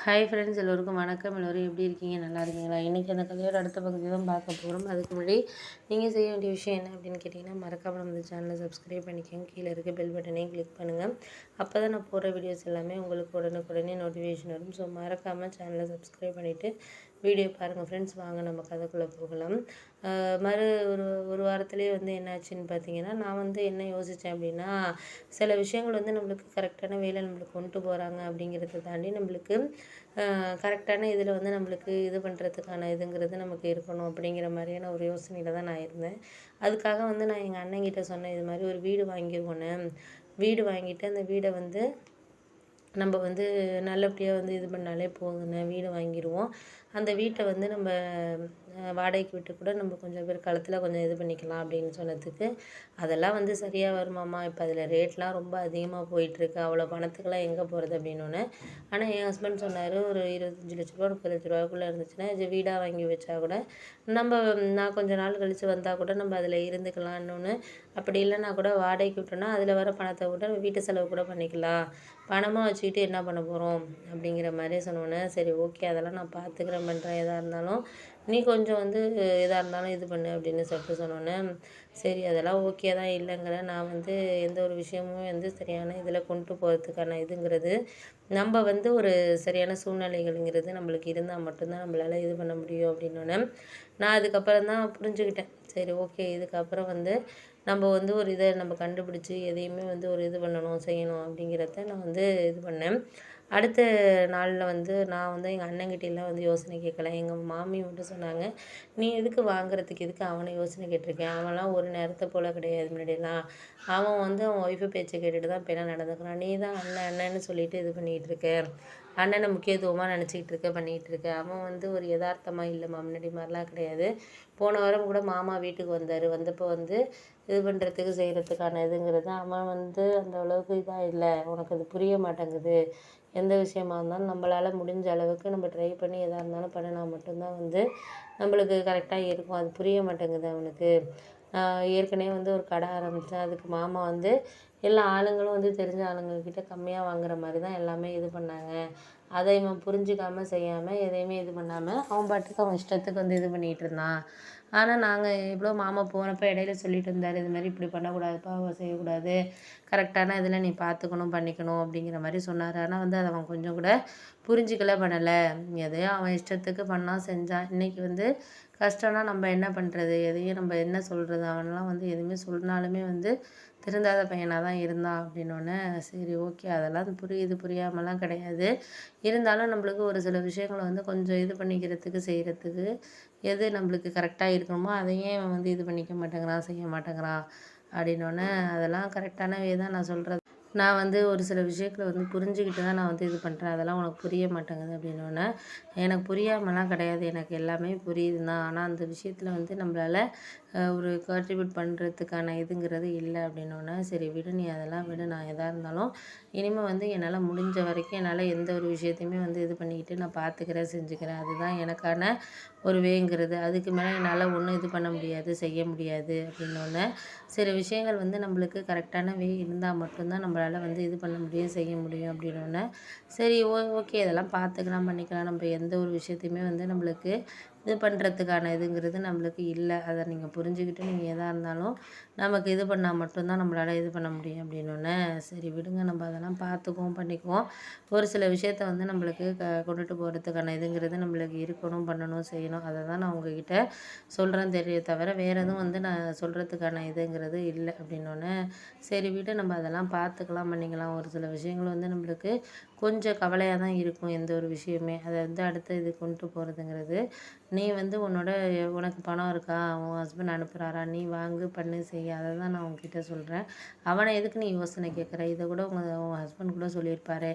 Hi friends, எல்லோருக்கும் வணக்கம். எல்லோரும் எப்படி இருக்கீங்க? நல்லா இருக்கீங்களா? இன்றைக்கி அந்த கதையோட அடுத்த பகுதி தான் பார்க்க போகிறோம். அதுக்கு முன்னாடி நீங்கள் செய்ய வேண்டிய விஷயம் என்ன அப்படின்னு கேட்டிங்கன்னா, மறக்காமல் நம்ம சேனலை சப்ஸ்கிரைப் பண்ணிக்கோங்க. கீழே இருக்க பெல் பட்டனையும் கிளிக் பண்ணுங்கள். அப்போ தான் நான் போடுற வீடியோஸ் எல்லாமே உங்களுக்கு உடனுக்குடனே நோட்டிஃபிகேஷன் வரும். ஸோ மறக்காமல் சேனலை சப்ஸ்கிரைப் பண்ணிவிட்டு வீடியோ பாருங்கள் ஃப்ரெண்ட்ஸ். வாங்க நம்ம கதைக்குள்ளே போகலாம். மறு ஒரு ஒரு வாரத்துலேயே என்னாச்சுன்னு பார்த்தீங்கன்னா, நான் என்ன யோசித்தேன் அப்படின்னா, சில விஷயங்கள் நம்மளுக்கு கரெக்டான வேலை நம்மளுக்கு கொண்டு போகிறாங்க அப்படிங்கிறத தாண்டி நம்மளுக்கு கரெக்டான இதில் நம்மளுக்கு இது பண்ணுறதுக்கான இதுங்கிறது நமக்கு இருக்கணும் அப்படிங்கிற மாதிரியான ஒரு யோசனையில் தான் நான் இருந்தேன். அதுக்காக நான் எங்கள் அண்ணங்கிட்ட சொன்னேன், இது மாதிரி ஒரு வீடு வாங்கிடுவோன்னு. வீடு வாங்கிட்டு அந்த வீடை நம்ம நல்லபடியாக இது பண்ணாலே போதுண்ணே, வீடு வாங்கிடுவோம். அந்த வீட்டை நம்ம வாடகைக்கு விட்டு கூட நம்ம கொஞ்சம் பேர் காலத்தில் கொஞ்சம் இது பண்ணிக்கலாம் அப்படின்னு சொன்னதுக்கு, அதெல்லாம் சரியாக வருமாம்மா, இப்போ அதில் ரேட்லாம் ரொம்ப அதிகமாக போயிட்டுருக்கு, அவ்வளோ பணத்துக்கெல்லாம் எங்கே போகிறது அப்படின்னோன்னே. ஆனால் என் ஹஸ்பண்ட் சொன்னார், ஒரு 25 லட்ச ரூபா 30 லட்ச ரூபாக்குள்ளே இருந்துச்சுன்னா இது வீடாக வாங்கி வச்சா கூட நான் கொஞ்சம் நாள் கழித்து வந்தால் கூட நம்ம அதில் இருந்துக்கலாம். இன்னொன்று, அப்படி இல்லைன்னா கூட வாடகைக்கு விட்டோன்னா அதில் வர பணத்தை கூட வீட்டு செலவு கூட பண்ணிக்கலாம். பணமாக வச்சுக்கிட்டு என்ன பண்ண போகிறோம் அப்படிங்கிற மாதிரி சொன்னோன்னே, சரி ஓகே, அதெல்லாம் நான் பார்த்துக்கிறேன், பண்ணுறேன், எதாக இருந்தாலும் நீ கொஞ்சம் எதாக இருந்தாலும் இது பண்ணு அப்படின்னு சொல்லிட்டு சொன்னோன்னே, சரி அதெல்லாம் ஓகே தான், இல்லைங்கிற நான் எந்த ஒரு விஷயமும் சரியான இதில் கொண்டு போகிறதுக்கான இதுங்கிறது நம்ம ஒரு சரியான சூழ்நிலைகள்ங்கிறது நம்மளுக்கு இருந்தால் மட்டும்தான் நம்மளால் இது பண்ண முடியும் அப்படின்னோடனே, நான் அதுக்கப்புறம் தான் புரிஞ்சுக்கிட்டேன். சரி ஓகே, இதுக்கப்புறம் நம்ம ஒரு இதை நம்ம கண்டுபிடிச்சி எதையுமே ஒரு இது பண்ணணும், செய்யணும் அப்படிங்கிறத நான் இது பண்ணேன். அடுத்த நாளில் நான் எங்கள் அண்ணங்கிட்டலாம் யோசனை கேட்கல. எங்கள் மாமி மட்டும் சொன்னாங்க, நீ எதுக்கு வாங்குறதுக்கு எதுக்கு அவனை யோசனை கேட்டிருக்கேன், அவன்லாம் ஒரு நேரத்தை போல் கிடையாது முன்னாடியெல்லாம். அவன் அவன் ஒய்ஃபு பேச்சை கேட்டுட்டு தான் இப்போலாம் நடந்துக்கிறான். நீ தான் அண்ணன் அண்ணன்னு சொல்லிட்டு இது பண்ணிகிட்டு இருக்க, அண்ணனை முக்கியத்துவமாக நினச்சிக்கிட்டு இருக்க, பண்ணிகிட்டு இருக்க. அவன் ஒரு யதார்த்தமாக இல்லைம்மா, முன்னாடி மாதிரிலாம் கிடையாது. போன வாரம் கூட மாமா வீட்டுக்கு வந்தார். வந்தப்போ இது பண்ணுறதுக்கு செய்கிறதுக்கான இதுங்கிறது அவன் அந்த அளவுக்கு இதாக இல்லை, உனக்கு அது புரிய மாட்டேங்குது. எந்த விஷயமா இருந்தாலும் நம்மளால் முடிஞ்ச அளவுக்கு நம்ம ட்ரை பண்ணி எதாக இருந்தாலும் பண்ணினா மட்டும்தான் நம்மளுக்கு கரெக்டாக இருக்கும். அது புரிய மாட்டேங்குது அவனுக்கு. ஏற்கனவே ஒரு கடை ஆரம்பித்தேன். அதுக்கு மாமா எல்லா ஆளுங்களும் தெரிஞ்ச ஆளுங்கக்கிட்ட கம்மியாக வாங்குற மாதிரி தான் எல்லாமே இது பண்ணாங்க. அதை இவன் புரிஞ்சிக்காமல் செய்யாமல் எதையுமே இது பண்ணாமல் அவன் பாட்டுக்கு அவன் இஷ்டத்துக்கு இது பண்ணிகிட்டு இருந்தான். ஆனால் நாங்கள் எவ்வளோ மாமா போனப்போ இடையில சொல்லிட்டு இருந்தார், இது மாதிரி இப்படி பண்ணக்கூடாதுப்பா, செய்யக்கூடாது, கரெக்டான இதில் நீ பார்த்துக்கணும் பண்ணிக்கணும் அப்படிங்கிற மாதிரி சொன்னார். ஆனால் அதை அவன் கொஞ்சம் கூட புரிஞ்சிக்கல, பண்ணலை. எதையோ அவன் இஷ்டத்துக்கு பண்ணான், செஞ்சான். இன்றைக்கி கஷ்டம்னா நம்ம என்ன பண்ணுறது, எதையும் நம்ம என்ன சொல்கிறது, அவனெலாம் எதுவுமே சொன்னாலுமே திருந்தாத பையனாக தான் இருந்தான் அப்படின்னோடனே, சரி ஓகே, அதெல்லாம் புரியுது, புரியாமலாம் கிடையாது. இருந்தாலும் நம்மளுக்கு ஒரு சில விஷயங்களை கொஞ்சம் இது பண்ணிக்கிறதுக்கு செய்கிறதுக்கு எது நம்மளுக்கு கரெக்டாக இருக்கணுமோ அதையே அவன் இது பண்ணிக்க மாட்டேங்கிறான், செய்ய மாட்டேங்கிறான் அப்படின்னோடனே, அதெல்லாம் கரெக்டான வே தான் நான் சொல்கிறது. நான் ஒரு சில விஷயத்தில் புரிஞ்சுக்கிட்டு தான் நான் இது பண்ணுறேன், அதெல்லாம் உனக்கு புரிய மாட்டேங்குது அப்படின்னோடனே, எனக்கு புரியாமலாம் கிடையாது, எனக்கு எல்லாமே புரியுது தான். ஆனால் அந்த விஷயத்தில் நம்மளால் ஒரு கான்ட்ரிபியூட் பண்ணுறதுக்கான இதுங்கிறது இல்லை அப்படின்னோடனே, சரி விடு, நீ அதெல்லாம் விடு, நான் எதாக இருந்தாலும் இனிமேல் என்னால் முடிஞ்ச வரைக்கும் என்னால் எந்த ஒரு விஷயத்தையுமே இது பண்ணிக்கிட்டு நான் பார்த்துக்கிறேன், செஞ்சுக்கிறேன். அதுதான் எனக்கான ஒரு வேங்கிறது. அதுக்கு மேலே என்னால் ஒன்றும் இது பண்ண முடியாது, செய்ய முடியாது அப்படின்னோடனே, சில விஷயங்கள் நம்மளுக்கு கரெக்டான வே இருந்தால் மட்டும்தான் நம்மளால் இது பண்ண முடியும், செய்ய முடியும் அப்படின்னோடனே, சரி ஓகே, இதெல்லாம் பார்த்துக்கலாம், பண்ணிக்கலாம். நம்ம எந்த ஒரு விஷயத்தையுமே நம்மளுக்கு இது பண்ணுறதுக்கான இதுங்கிறது நம்மளுக்கு இல்லை. அதை நீங்கள் புரிஞ்சுக்கிட்டு நீங்கள் எதாக இருந்தாலும் நமக்கு இது பண்ணால் மட்டும்தான் நம்மளால் இது பண்ண முடியும் அப்படின்னோடனே, சரி விடுங்க, நம்ம அதெல்லாம் பார்த்துக்குவோம், பண்ணிக்குவோம். ஒரு சில விஷயத்த நம்மளுக்கு கொண்டுட்டு போகிறதுக்கான இதுங்கிறது நம்மளுக்கு இருக்கணும், பண்ணணும், செய்யணும். அதை தான் நான் உங்ககிட்ட சொல்கிறேன் தவிர வேறு எதுவும் நான் சொல்கிறதுக்கான இதுங்கிறது இல்லை அப்படின்னோடனே, சரி விடு, நம்ம அதெல்லாம் பார்த்துக்கலாம், பண்ணிக்கலாம். ஒரு சில விஷயங்கள் நம்மளுக்கு கொஞ்சம் கவலையாக தான் இருக்கும், எந்த ஒரு விஷயமே. அதை அடுத்த இது கொண்டு போகிறதுங்கிறது. நீ உனக்கு பணம் இருக்கா, உன் ஹஸ்பண்ட் அனுப்புகிறாரா, நீ வாங்கு, பண்ணு, செய். அதை தான் நான் உங்ககிட்ட சொல்கிறேன். அவனை எதுக்கு நீ யோசனை கேட்குற? இதை கூட உன் ஹஸ்பண்ட் கூட சொல்லியிருப்பாரு.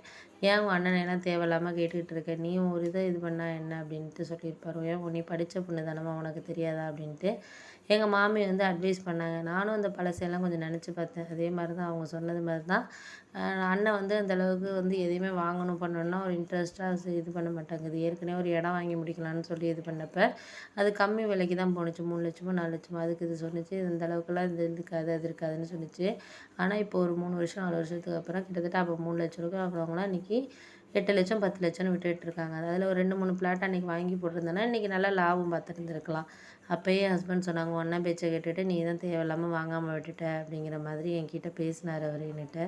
ஏன் உன் அண்ணனையெல்லாம் தேவையில்லாமல் கேட்டுக்கிட்டு இருக்க, நீ ஒரு இதை இது பண்ணால் என்ன அப்படின்ட்டு சொல்லியிருப்பாரு. ஏன் நீ படித்த பொண்ணு தானம்மா, உனக்கு தெரியாதா அப்படின்ட்டு எங்கள் மாமி அட்வைஸ் பண்ணாங்க. நானும் அந்த பழசையெல்லாம் கொஞ்சம் நினச்சி பார்த்தேன். அதே மாதிரி தான் அவங்க சொன்னது மாதிரி தான். அண்ணன் அந்த அளவுக்கு எதையுமே வாங்கணும் பண்ணணும்னா ஒரு இன்ட்ரெஸ்ட்டாக இது பண்ண மாட்டாங்குது. ஏற்கனவே ஒரு இடம் வாங்கி முடிக்கலான்னு சொல்லி இது பண்ணப்போ அது கம்மி விலைக்கு தான் போணுச்சு. 3 லட்சமோ 4 லட்சமோ அதுக்கு இது சொன்னிச்சு. இந்த அளவுக்குலாம் இது இருக்காது, அது இருக்காதுன்னு சொன்னிச்சு. ஆனால் இப்போ ஒரு 3 வருஷம் 4 வருஷத்துக்கு அப்புறம் கிட்டத்தட்ட அப்போ 3 லட்ச ரூபா வாங்குறவங்களாம் இன்றைக்கி 8 லட்சம் 10 லட்சம்னு விட்டுட்டு இருக்காங்க. அதில் ஒரு 2 3 பிளாட் அன்றைக்கி வாங்கி போட்டிருந்தேன்னா இன்றைக்கி நல்லா லாபம் பார்த்துருந்துருக்கலாம். அப்போயே ஹஸ்பண்ட் சொன்னாங்க, "ஒன்றா பேச்சை கேட்டுட்டு நீ தான் தேவையில்லாமல் வாங்காமல் விட்டுட்ட" அப்படிங்கிற மாதிரி என்கிட்ட பேசினார் அவர் என்கிட்ட.